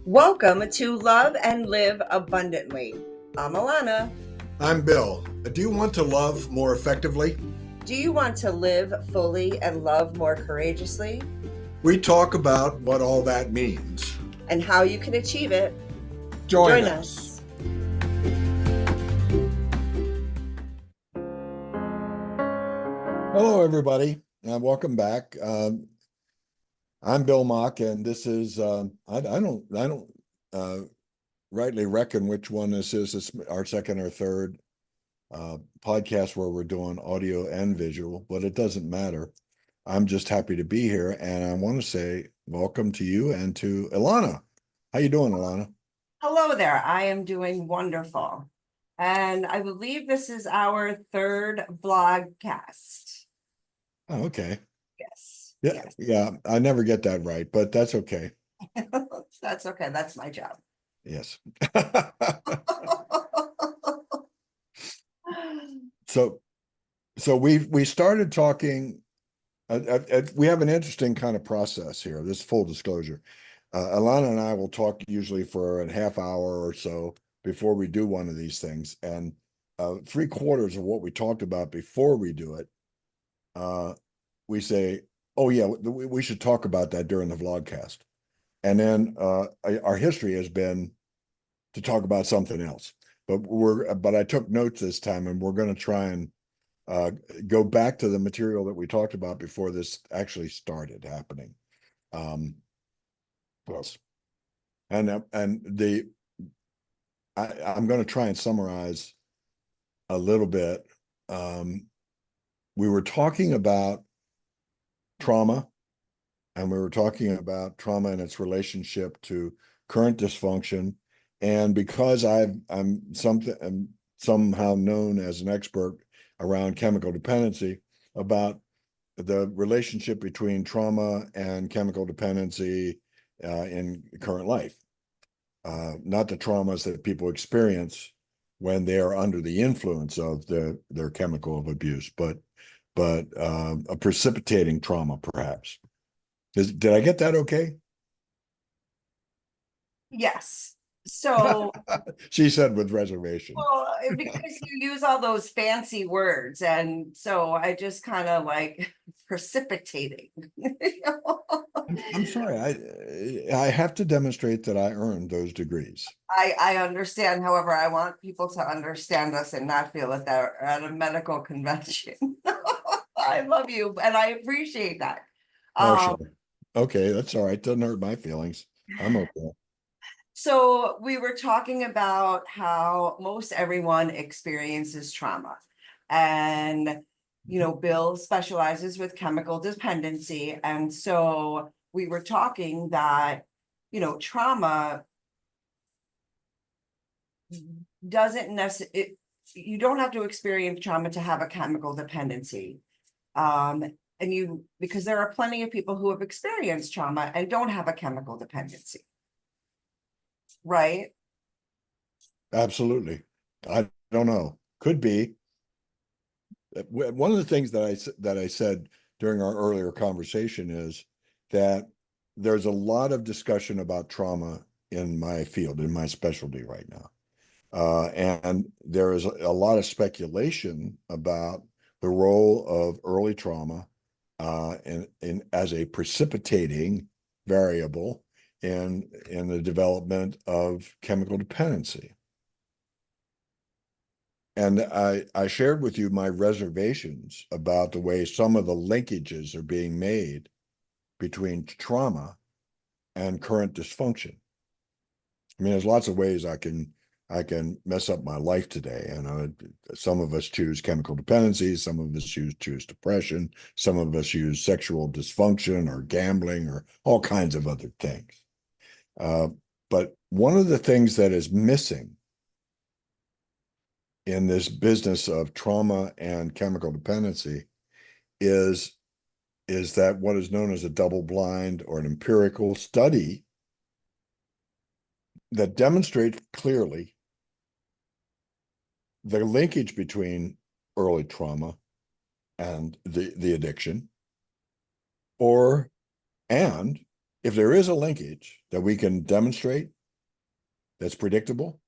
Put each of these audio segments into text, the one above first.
Welcome to Love and Live Abundantly. I'm Ilona. I'm Bill. Do you want to love more effectively? Do you want to live fully and love more courageously? We talk about what all that means. And how you can achieve it. Join us. Hello, everybody, and welcome back. I'm Bill Mock, and this is I don't rightly reckon which one this is. It's our second or third podcast where we're doing audio and visual, but it doesn't matter. I'm just happy to be here, and I want to say welcome to you and to Ilona. How you doing, Ilona? Hello there. I am doing wonderful. And I believe this is our third vlogcast. Oh, okay. Yes. Yeah, Yes. yeah. I never get that right, but that's okay. That's okay. That's my job. Yes. So we started talking. We have an interesting kind of process here. This full disclosure. Ilona and I will talk usually for a half hour or so before we do one of these things, and 3/4 of what we talked about before we do it, we say, "Oh yeah, we should talk about that during the vlogcast." And then our history has been to talk about something else. But I took notes this time, and we're going to try and go back to the material that we talked about before this actually started happening. Plus, and I'm going to try and summarize a little bit. We were talking about trauma, and we were talking about trauma and its relationship to current dysfunction. And because I'm somehow known as an expert around chemical dependency, about the relationship between trauma and chemical dependency in current life. Not the traumas that people experience when they are under the influence of their chemical abuse, but a precipitating trauma, perhaps. Did I get that okay? Yes. So, She said with reservation. well, because you use all those fancy words, and so I just kind of like precipitating. I'm sorry. I have to demonstrate that I earned those degrees. I understand. However, I want people to understand us and not feel that they're at a medical convention. I love you, and I appreciate that. Oh, sure. Okay, that's all right. Doesn't hurt my feelings. I'm okay. So we were talking about how most everyone experiences trauma. And, Bill specializes with chemical dependency. And so we were talking that, trauma doesn't necessarily, you don't have to experience trauma to have a chemical dependency. Because there are plenty of people who have experienced trauma and don't have a chemical dependency. Right? Absolutely. I don't know. Could be. One of the things that I said during our earlier conversation is that there's a lot of discussion about trauma in my field, in my specialty right now. And there is a lot of speculation about the role of early trauma in as a precipitating variable in the development of chemical dependency. And I shared with you my reservations about the way some of the linkages are being made between trauma and current dysfunction. I mean, there's lots of ways I can mess up my life today. And some of us choose chemical dependency, some of us choose depression, some of us use sexual dysfunction or gambling or all kinds of other things. But one of the things that is missing in this business of trauma and chemical dependency is that what is known as a double-blind or an empirical study that demonstrates clearly the linkage between early trauma and the addiction, and if there is a linkage that we can demonstrate, that's predictable?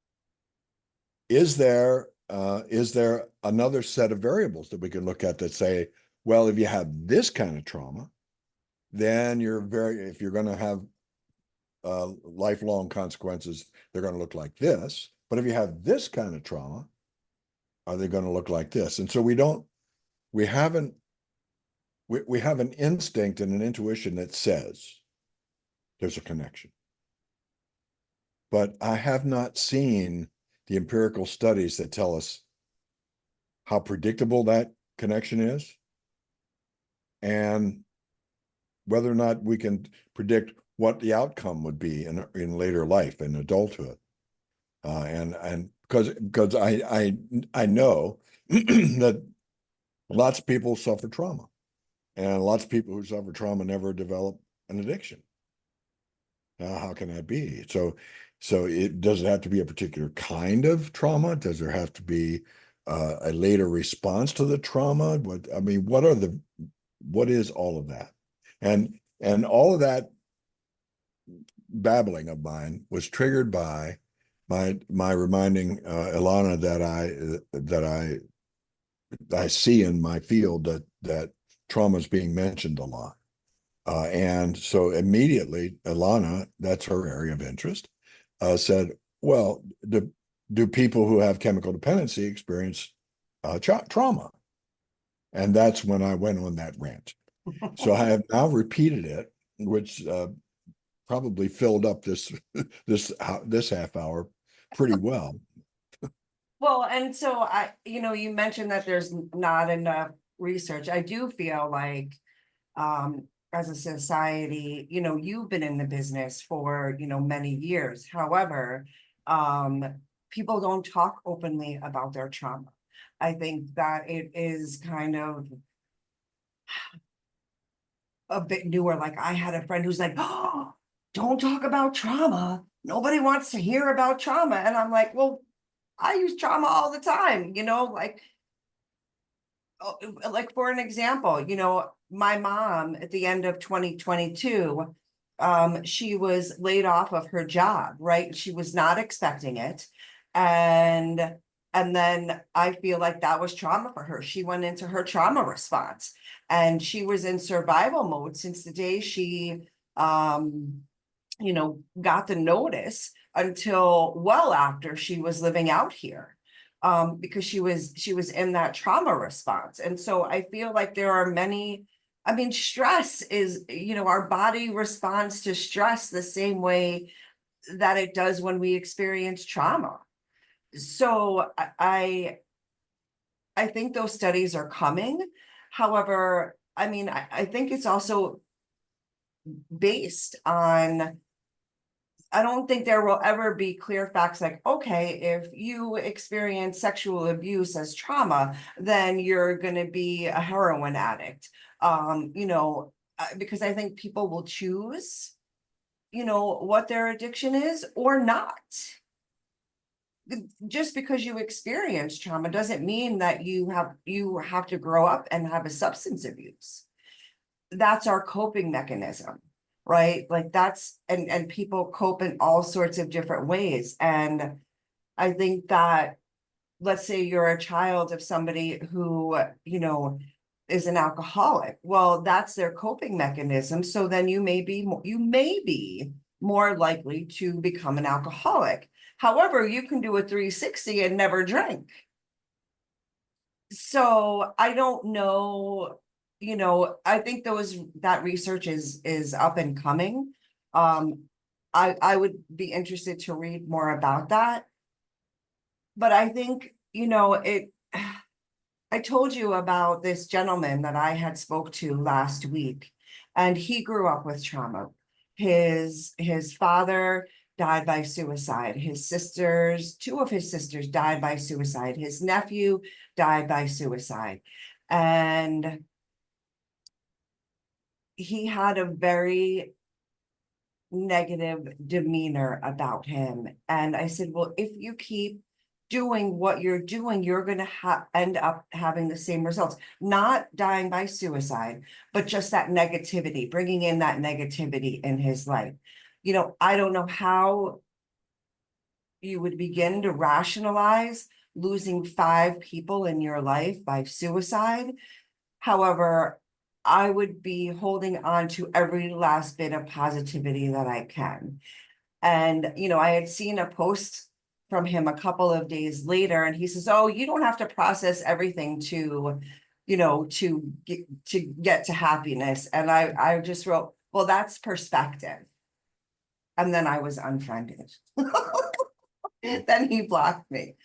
Is there another set of variables that we can look at that say, well, if you have this kind of trauma, then if you're going to have lifelong consequences, they're going to look like this. But if you have this kind of trauma, are they going to look like this? And so we have an instinct and an intuition that says there's a connection. But I have not seen the empirical studies that tell us how predictable that connection is and whether or not we can predict what the outcome would be in later life, in adulthood. And because I know that lots of people suffer trauma, and lots of people who suffer trauma never develop an addiction. How can that be? So does it have to be a particular kind of trauma? Does there have to be a later response to the trauma? What is all of that? And all of that babbling of mine was triggered by my reminding Ilona that I see in my field that trauma is being mentioned a lot. And so immediately, Ilona, that's her area of interest, said, well, do people who have chemical dependency experience trauma? And that's when I went on that rant. So I have now repeated it, which probably filled up this half hour pretty well. Well, and so you mentioned that there's not enough research. I do feel like, as a society, you've been in the business for, many years. However, people don't talk openly about their trauma. I think that it is kind of a bit newer. Like, I had a friend who's like, oh, don't talk about trauma. Nobody wants to hear about trauma. And I'm like, well, I use trauma all the time, like for an example, my mom at the end of 2022, she was laid off of her job, right? She was not expecting it. And then I feel like that was trauma for her. She went into her trauma response, and she was in survival mode since the day she got the notice until well after she was living out here, because she was in that trauma response. And so I feel like there are many, stress is, our body responds to stress the same way that it does when we experience trauma. So I think those studies are coming. However, I think it's also based on, I don't think there will ever be clear facts like, okay, if you experience sexual abuse as trauma, then you're going to be a heroin addict. Because I think people will choose, what their addiction is or not. Just because you experience trauma doesn't mean that you have to grow up and have a substance abuse. That's our coping mechanism, right? Like that's, and people cope in all sorts of different ways. And I think that, let's say you're a child of somebody who, is an alcoholic. Well, that's their coping mechanism. So then you may be more likely to become an alcoholic. However, you can do a 360 and never drink. So I don't know, I think that research is up and coming. I would be interested to read more about that. But I think, I told you about this gentleman that I had spoke to last week, and he grew up with trauma. His father died by suicide. Two of his sisters died by suicide. His nephew died by suicide. And he had a very negative demeanor about him. And I said, well, if you keep doing what you're doing, you're going to end up having the same results, not dying by suicide, but just that negativity, bringing in that negativity in his life. I don't know how you would begin to rationalize losing 5 people in your life by suicide. However, I would be holding on to every last bit of positivity that I can. And, I had seen a post from him a couple of days later, and he says, "Oh, you don't have to process everything to get to happiness." And I just wrote, "Well, that's perspective." And then I was unfriended. Then he blocked me.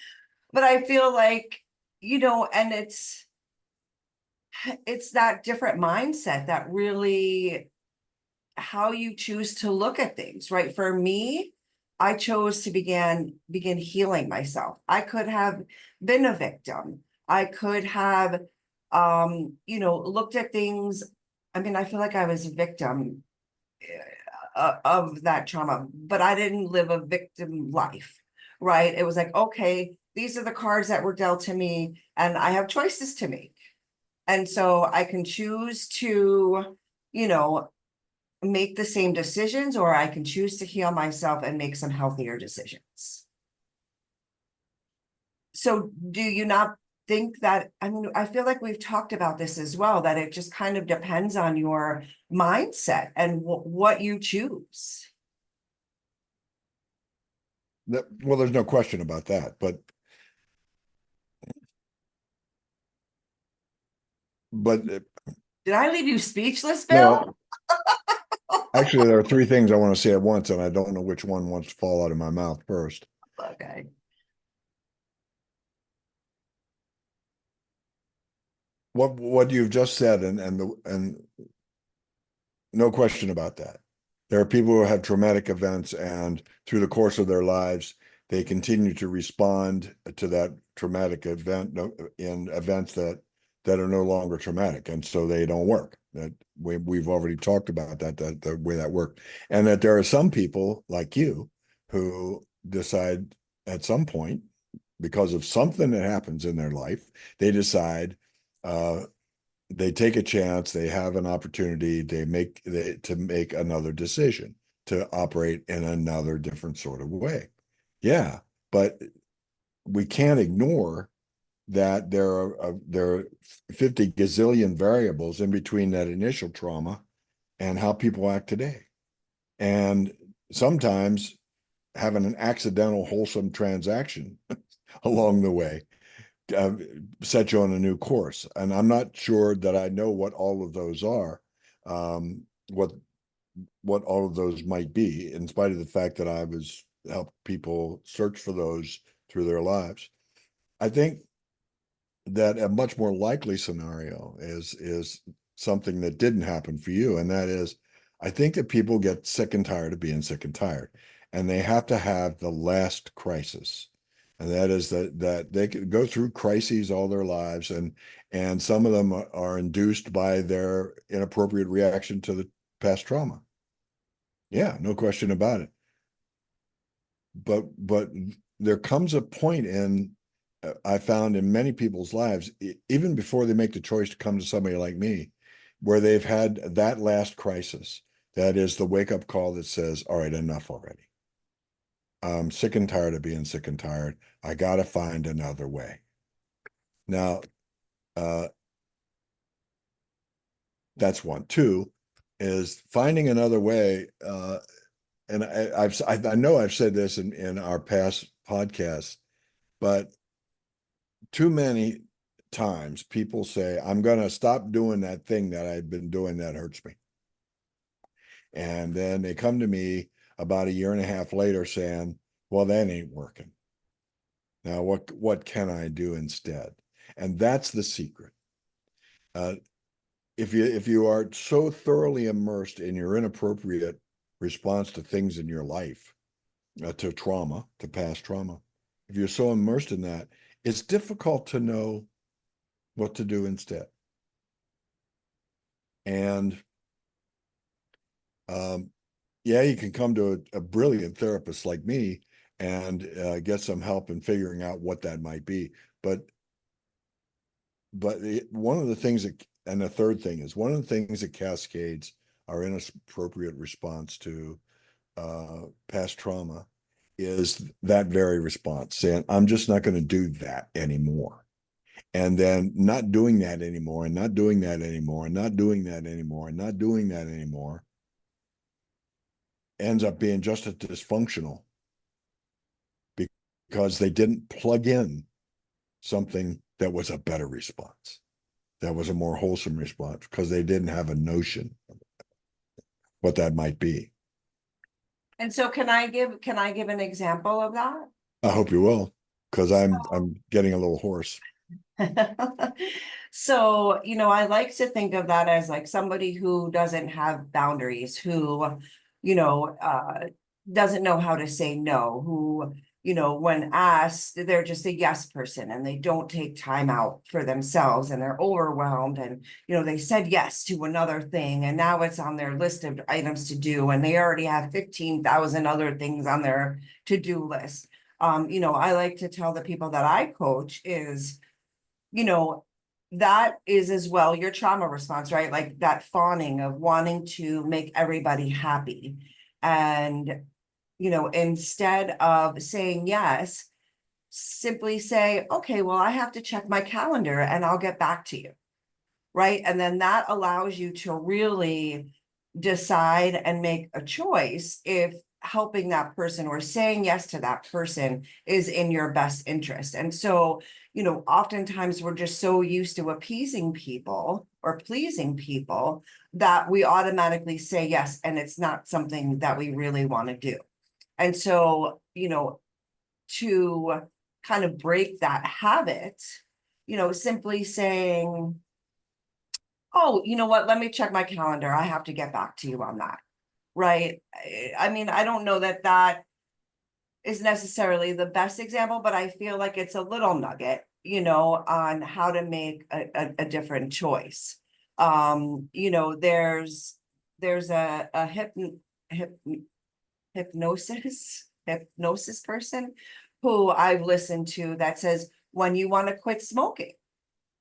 But I feel like, and it's that different mindset that really how you choose to look at things, right? For me, I chose to begin healing myself. I could have been a victim. I could have looked at things. I mean, I feel like I was a victim of that trauma, but I didn't live a victim life, right? It was like, okay, these are the cards that were dealt to me, and I have choices to make. And so I can choose to, you know, make the same decisions, or I can choose to heal myself and make some healthier decisions. So do you not think that, I mean, I feel like we've talked about this as well, that it just kind of depends on your mindset and what you choose. Well, there's no question about that, but Did I leave you speechless, Bill? no, actually, there are three things I want to say at once, and I don't know which one wants to fall out of my mouth first. Okay. What you've just said, and no question about that. There are people who have traumatic events, and through the course of their lives, they continue to respond to that traumatic event in events that are no longer traumatic, and so they don't work. That we've already talked about that the way that worked, and that there are some people like you who decide at some point, because of something that happens in their life, they decide they take a chance, they have an opportunity, to make another decision, to operate in another different sort of way. Yeah, but we can't ignore that there are 50 gazillion variables in between that initial trauma and how people act today. And sometimes having an accidental wholesome transaction along the way uh, set you on a new course. And I'm not sure that I know what all of those are, um, what all of those might be, in spite of the fact that I was helped people search for those through their lives. I think that a much more likely scenario is something that didn't happen for you, and that is, I think that people get sick and tired of being sick and tired, and they have to have the last crisis, and that is that they could go through crises all their lives, and some of them are induced by their inappropriate reaction to the past trauma. Yeah, no question about it. But there comes a point in I found in many people's lives, even before they make the choice to come to somebody like me, where they've had that last crisis. That is the wake up call that says, all right, enough already. I'm sick and tired of being sick and tired. I got to find another way. Now, uh, that's one. Two is finding another way. And I know I've said this in our past podcasts, but too many times people say, I'm going to stop doing that thing that I've been doing that hurts me. And then they come to me about a year and a half later saying, well, that ain't working. Now, what can I do instead? And that's the secret. Uh, if you are so thoroughly immersed in your inappropriate response to things in your life, to trauma, to past trauma, if you're so immersed in that, it's difficult to know what to do instead. And um, yeah, you can come to a brilliant therapist like me and get some help in figuring out what that might be. But one of the things that, and the third thing is, one of the things that cascades our inappropriate response to past trauma is that very response, saying, I'm just not going to do that anymore. And then not doing that anymore, and not doing that anymore, and not doing that anymore, and not doing that anymore ends up being just as dysfunctional because they didn't plug in something that was a better response, that was a more wholesome response, because they didn't have a notion of what that might be. And so can I give an example of that? I hope you will, because I'm getting a little hoarse. So, I like to think of that as like somebody who doesn't have boundaries, who, you know, uh, doesn't know how to say no, who, when asked, they're just a yes person and they don't take time out for themselves and they're overwhelmed and, they said yes to another thing and now it's on their list of items to do and they already have 15,000 other things on their to-do list. I like to tell the people that I coach is, you know, that is as well your trauma response, right? Like that fawning of wanting to make everybody happy. And, instead of saying yes, simply say, okay, well, I have to check my calendar and I'll get back to you. Right. And then that allows you to really decide and make a choice if helping that person or saying yes to that person is in your best interest. And so, oftentimes we're just so used to appeasing people or pleasing people that we automatically say yes, and it's not something that we really want to do. And so, to kind of break that habit, simply saying, oh, you know what? Let me check my calendar. I have to get back to you on that. Right. I mean, I don't know that that is necessarily the best example, but I feel like it's a little nugget, on how to make a different choice. There's a hip, hypnosis person who I've listened to that says, when you want to quit smoking,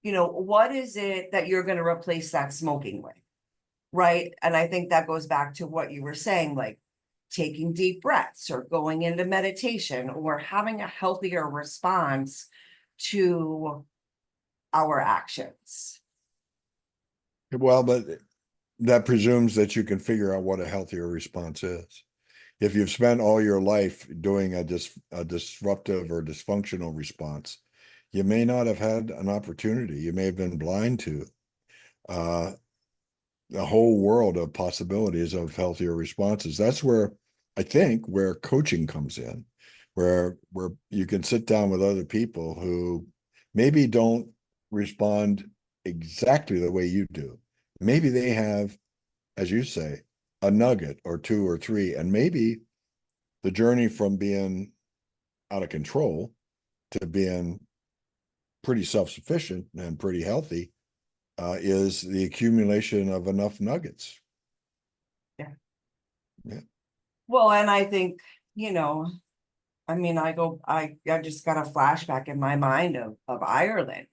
what is it that you're going to replace that smoking with? Right. And I think that goes back to what you were saying, like taking deep breaths or going into meditation or having a healthier response to our actions. Well, but that presumes that you can figure out what a healthier response is. If you've spent all your life doing a disruptive or dysfunctional response, you may not have had an opportunity. You may have been blind to uh, the whole world of possibilities of healthier responses. That's where I think where coaching comes in, where you can sit down with other people who maybe don't respond exactly the way you do. Maybe they have, as you say, a nugget or two or three, and maybe the journey from being out of control to being pretty self-sufficient and pretty healthy is the accumulation of enough nuggets. Yeah. Yeah. Well, and I think, you know, I mean, I just got a flashback in my mind of Ireland,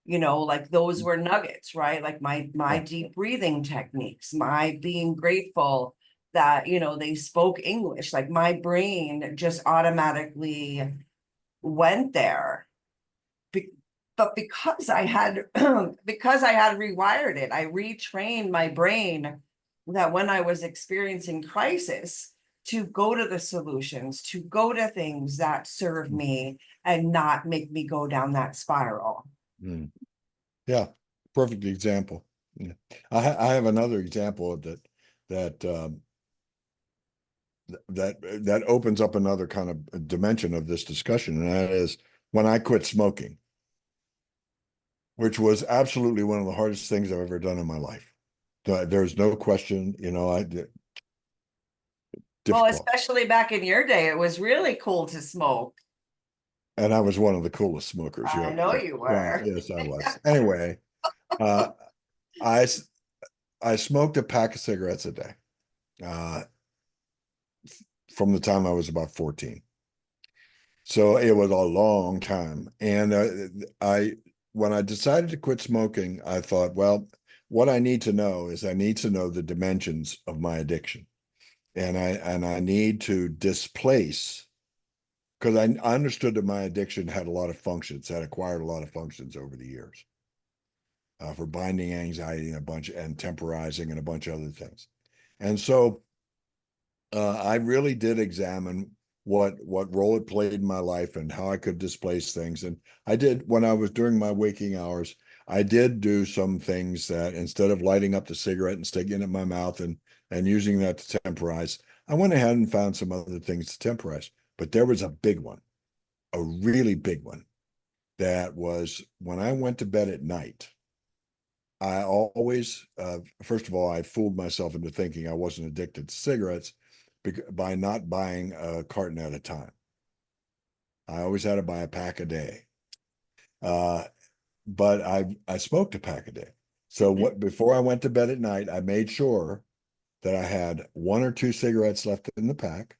like those were nuggets, right? Like my Yeah. deep breathing techniques, my being grateful that, they spoke English, like my brain just automatically went there. Be- but because I had because I had rewired it, I retrained my brain that when I was experiencing crisis, to go to the solutions, to go to things that serve me and not make me go down that spiral. Mm. Yeah. Perfect example. Yeah. I have another example of that that that opens up another kind of dimension of this discussion, and that is when I quit smoking, which was absolutely one of the hardest things I've ever done in my life. There's no question, I Well, difficult. especially back in your day, it was really cool to smoke. And I was one of the coolest smokers. I Yeah. know Yeah. you Well, were. yes, I was. Anyway, uh, I I smoked a pack of cigarettes a day uh, from the time I was about 14. So it was a long time. And I when I decided to quit smoking, I thought, well, what I need to know is I need to know the dimensions of my addiction. And I need to displace because I understood that my addiction had a lot of functions, had acquired a lot of functions over the years, for binding anxiety and temporizing and a bunch of other things. And so I really did examine what role it played in my life and how I could displace things. And I did, when I was during my waking hours, I did do some things that instead of lighting up the cigarette and sticking it in my mouth and using that to temporize, I went ahead and found some other things to temporize. But there was a big one, a really big one, that was when I went to bed at night. I always, first of all, I fooled myself into thinking I wasn't addicted to cigarettes by not buying a carton at a time. I always had to buy a pack a day. Uh, but I smoked a pack a day. So before I went to bed at night, I made sure that I had 1 or 2 cigarettes left in the pack,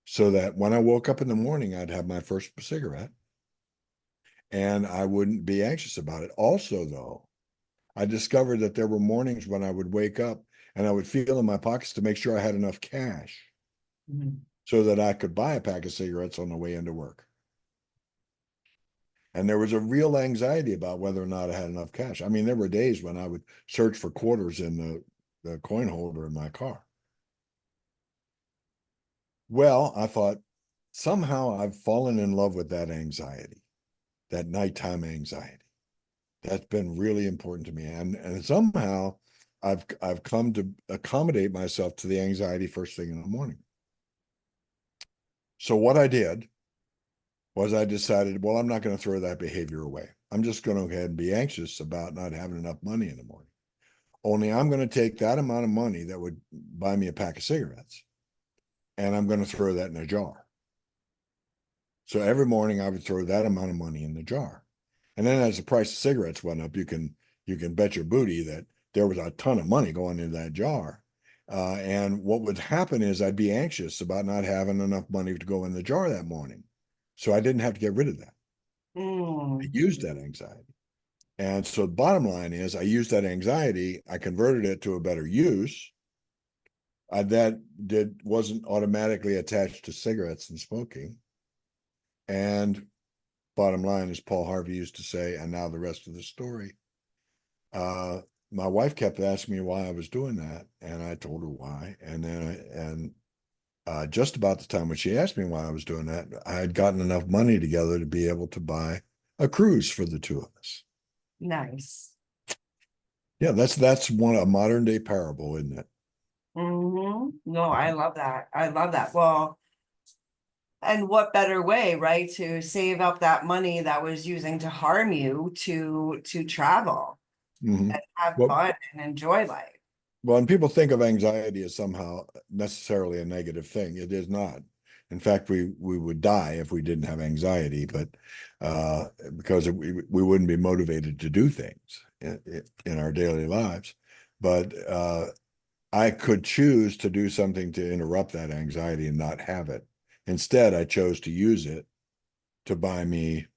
so that when I woke up in the morning, I'd have my first cigarette and I wouldn't be anxious about it. Also, though, I discovered that there were mornings when I would wake up and I would feel in my pockets to make sure I had enough cash so that I could buy a pack of cigarettes on the way into work. And there was a real anxiety about whether or not I had enough cash. I mean, there were days when I would search for quarters in the coin holder in my car. Well, I thought somehow I've fallen in love with that anxiety, that nighttime anxiety. That's been really important to me. And somehow I've come to accommodate myself to the anxiety first thing in the morning. So what I did was I decided, well, I'm not going to throw that behavior away. I'm just going to go ahead and be anxious about not having enough money in the morning. Only I'm going to take that amount of money that would buy me a pack of cigarettes, and I'm going to throw that in a jar. So every morning I would throw that amount of money in the jar. And then as the price of cigarettes went up, you can bet your booty that there was a ton of money going into that jar. And what would happen is I'd be anxious about not having enough money to go in the jar that morning. So I didn't have to get rid of that. I used that anxiety. And so the bottom line is I used that anxiety, I converted it to a better use. That wasn't automatically attached to cigarettes and smoking. And bottom line, as Paul Harvey used to say, and now the rest of the story. My wife kept asking me why I was doing that, and I told her why. And then just about the time when she asked me why I was doing that, I had gotten enough money together to be able to buy a cruise for the two of us. Nice. Yeah, that's a modern day parable, isn't it? No, I love that. I love that. Well, and what better way, right, to save up that money that was using to harm you to travel Mm-hmm. and have Well, fun and enjoy life. well, and people think of anxiety as somehow necessarily a negative thing. It is not. In fact, we would die if we didn't have anxiety, but because we wouldn't be motivated to do things in our daily lives. But I could choose to do something to interrupt that anxiety and not have it. Instead, I chose to use it to buy me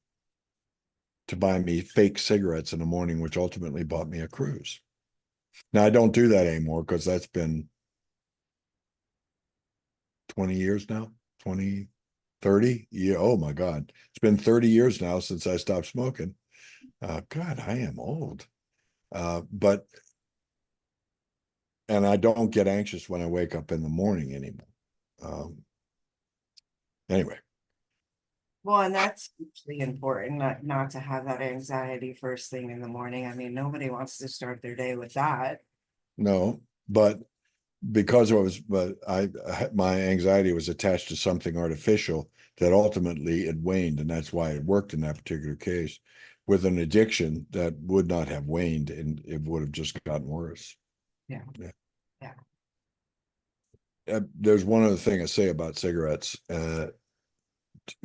fake cigarettes in the morning, which ultimately bought me a cruise. Now I don't do that anymore because that's been 20 years now, 20, 30. Yeah. Oh my God. It's been 30 years now since I stopped smoking. God, I am old. But and I don't get anxious when I wake up in the morning anymore. Anyway, Well, and that's hugely important, not to have that anxiety first thing in the morning. I mean, nobody wants to start their day with that. no, but because my anxiety was attached to something artificial that ultimately it waned, and that's why it worked in that particular case. With an addiction that would not have waned, and it would have just gotten worse. Yeah. Yeah. Yeah. There's one other thing I say about cigarettes,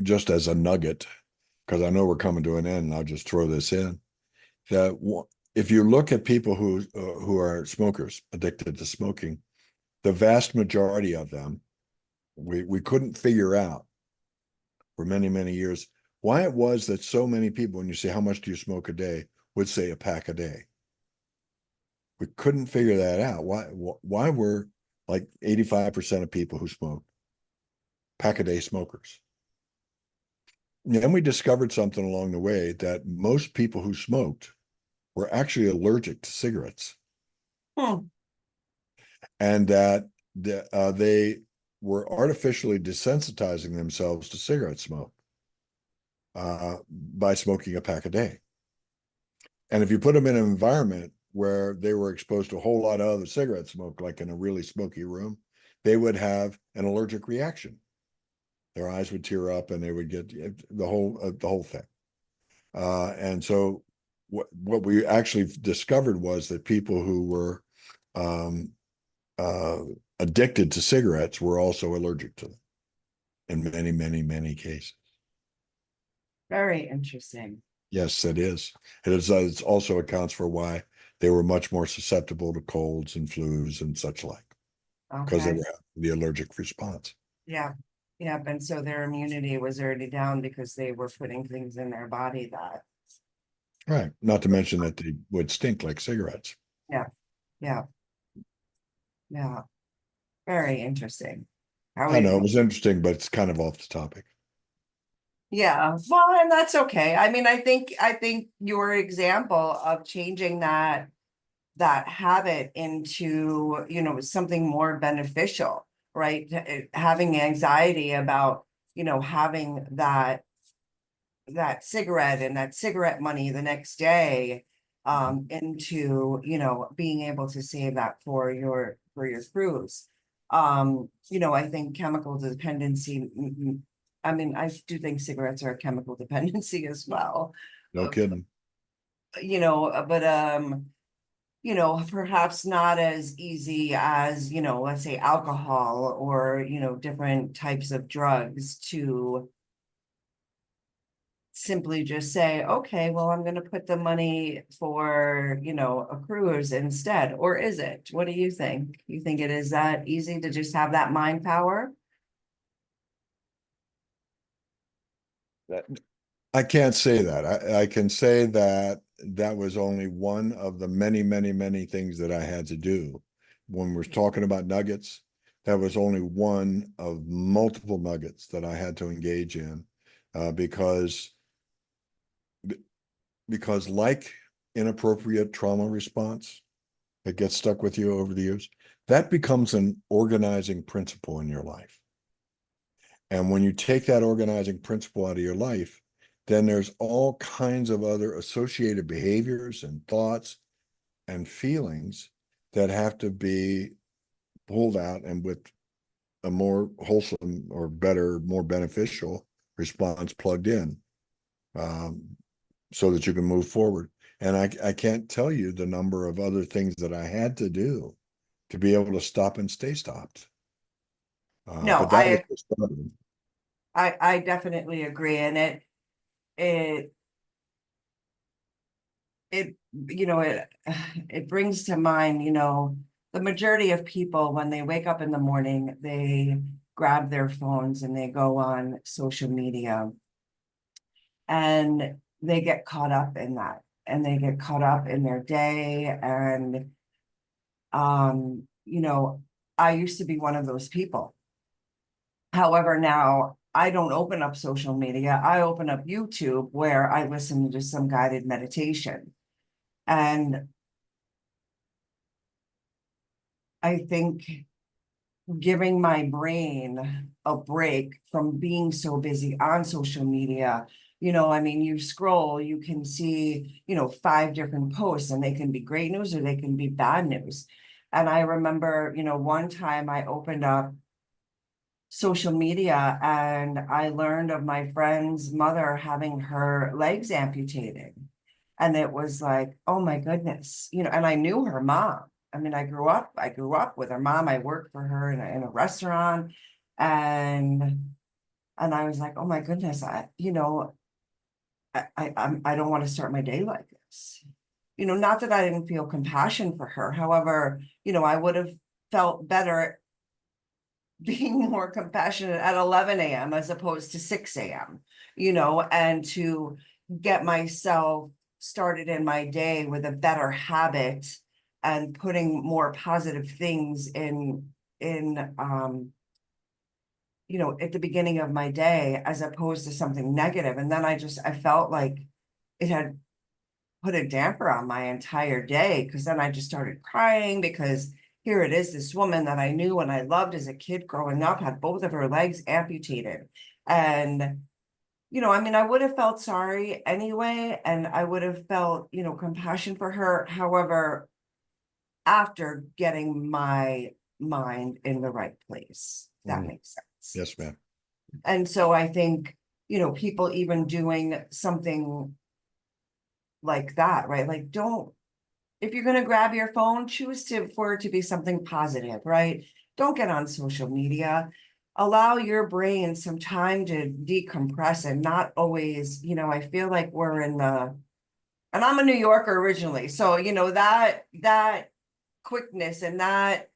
just as a nugget, because I know we're coming to an end, and I'll just throw this in. That if you look at people who are smokers, addicted to smoking, the vast majority of them, we couldn't figure out for many, many years why it was that so many people, when you say, how much do you smoke a day, would say a pack a day. We couldn't figure that out. Why were like 85% of people who smoke pack a day smokers? then we discovered something along the way, that most people who smoked were actually allergic to cigarettes, Hmm. and that they were artificially desensitizing themselves to cigarette smoke by smoking a pack a day. And if you put them in an environment where they were exposed to a whole lot of other cigarette smoke, like in a really smoky room, they would have an allergic reaction. Their eyes would tear up, and they would get the whole thing. And so, what we actually discovered was that people who were um, uh, addicted to cigarettes were also allergic to them in many, many, many cases. Very interesting. Yes, it is. It also accounts for why they were much more susceptible to colds and flus and such like, because they Okay. were having the allergic response. Yeah. Yeah. And so their immunity was already down because they were putting things in their body that, Right. Not to mention that they would stink like cigarettes. yeah. Yeah. Yeah. Very interesting. How I know we, it was interesting, but it's kind of off the topic. yeah, well, and that's okay. I mean, I think your example of changing that habit into, something more beneficial, right? Having anxiety about, having that cigarette and that cigarette money the next day into, being able to save that for your cruise. I think chemical dependency, I mean, I do think cigarettes are a chemical dependency as well. No Uh, kidding. but perhaps not as easy as, let's say alcohol or, different types of drugs to simply just say, okay, well, I'm going to put the money for, a cruise instead. Or is it? What do you think? You think it is that easy to just have that mind power? That I can't say that. I can say that that was only one of the many, many, many things that I had to do. When we're talking about nuggets, that was only one of multiple nuggets that I had to engage in, because like inappropriate trauma response that gets stuck with you over the years, that becomes an organizing principle in your life. And when you take that organizing principle out of your life, then there's all kinds of other associated behaviors and thoughts and feelings that have to be pulled out, and with a more wholesome or better, more beneficial response plugged in, um, so that you can move forward. And I can't tell you the number of other things that I had to do to be able to stop and stay stopped. No, But that was the start. I definitely agree. And it, it, it brings to mind, the majority of people, when they wake up in the morning, they grab their phones and they go on social media and they get caught up in that, and they get caught up in their day. And I used to be one of those people. However, now I don't open up social media. I open up YouTube where I listen to some guided meditation. And I think giving my brain a break from being so busy on social media. I mean, you scroll, you can see, 5 different posts, and they can be great news or they can be bad news. And I remember, one time I opened up social media and I learned of my friend's mother having her legs amputated. And it was like, oh my goodness, and I knew her mom. I mean, I grew up with her mom. I worked for her in a restaurant. And I was like, oh my goodness, I don't want to start my day like this. Not that I didn't feel compassion for her. However, I would have felt better being more compassionate at 11 a.m. as opposed to 6 a.m., and to get myself started in my day with a better habit and putting more positive things in you know, at the beginning of my day as opposed to something negative. And then I felt like it had put a damper on my entire day, because then I just started crying because here it is, this woman that I knew and I loved as a kid growing up had both of her legs amputated. And, you know, I mean, I would have felt sorry anyway, and I would have felt, you know, compassion for her. However, after getting my mind in the right place, if that makes sense. Yes, ma'am. And so I think, you know, people even doing something like that, right? Like, don't, if you're going to grab your phone, choose to for it to be something positive, right? Don't get on social media. Allow your brain some time to decompress, and not always, you know, I feel like we're in the, and I'm a New Yorker originally, so you know, that quickness and that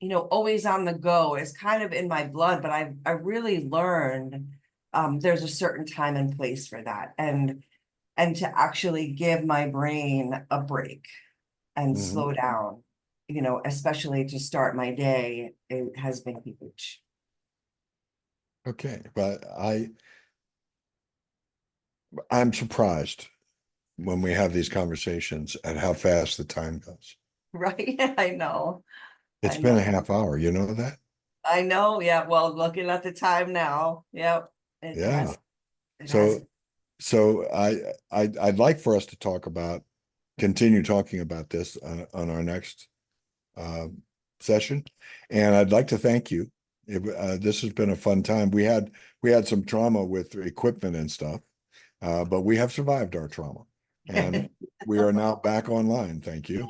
you know, always on the go is kind of in my blood, but I really learned there's a certain time and place for that, and to actually give my brain a break and slow down, you know, especially to start my day, it has been huge. Okay, but I'm surprised when we have these conversations at how fast the time goes. Right? I know. It's I been a know. half hour, you know that? I know. Yeah. Well, looking at the time now. Yep. It Yeah. has. It has. So I'd like for us to continue talking about this on our next uh, session, and I'd like to thank you. This has been a fun time. We had some trauma with equipment and stuff, but we have survived our trauma, and we are now back online. Thank you.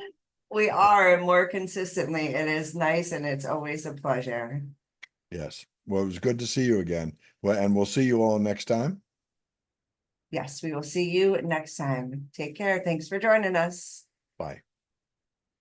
We are, and more consistently. It is nice, and it's always a pleasure. Yes. Well, it was good to see you again. Well, and we'll see you all next time. Yes, we will see you next time. Take care. Thanks for joining us. Bye.